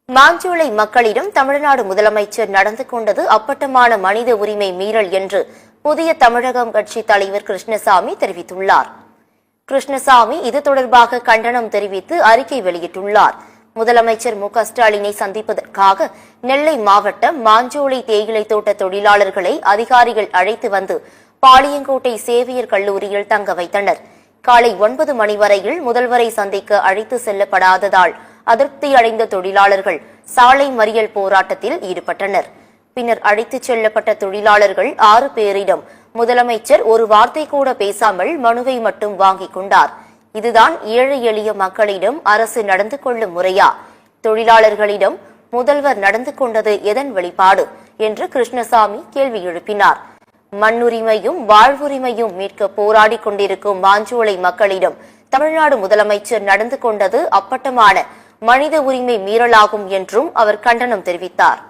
மாஞ்சோலை மக்களிடம் தமிழ்நாடு முதலமைச்சர் நடந்து கொண்டது அப்பட்டமான மனித உரிமை மீறல் என்று புதிய தமிழகம் கட்சி தலைவர் கிருஷ்ணசாமி தெரிவித்துள்ளார். கிருஷ்ணசாமி இது தொடர்பாக கண்டனம் தெரிவித்து அறிக்கை வெளியிட்டுள்ளார். முதலமைச்சர் மு.க.ஸ்டாலினை சந்திப்பதற்காக நெல்லை மாவட்டம் மாஞ்சோலை தேயிலை தோட்ட தொழிலாளர்களை அதிகாரிகள் அழைத்து வந்து பாளையங்கோட்டை சேவியர் கல்லூரியில் தங்க வைத்தனர். காலை 9 மணி வரையில் முதல்வரை சந்திக்க அழைத்து செல்லப்படாததால் அதிருப்தி அடைந்த தொழிலாளர்கள் சாலை மறியல் போராட்டத்தில் ஈடுபட்டனர். பின்னர் அழைத்துச் செல்லப்பட்ட தொழிலாளர்கள் 6 பேரிடம் முதலமைச்சர் ஒரு வார்த்தை கூட பேசாமல் மனுவை மட்டும் வாங்கிக் கொண்டார். இதுதான் ஏழை எளிய மக்களிடம் அரசு நடந்து கொள்ளும் முறையா? தொழிலாளர்களிடம் முதல்வர் நடந்து கொண்டது எதன் வெளிப்பாடு என்று கிருஷ்ணசாமி கேள்வி எழுப்பினார். மண்ணுரிமையும் வாழ்வுரிமையும் மீட்க போராடி கொண்டிருக்கும் மாஞ்சோலை மக்களிடம் தமிழ்நாடு முதலமைச்சர் நடந்து கொண்டது அப்பட்டமான மனித உரிமை மீறலாகும் என்றும் அவர் கண்டனம் தெரிவித்தார்.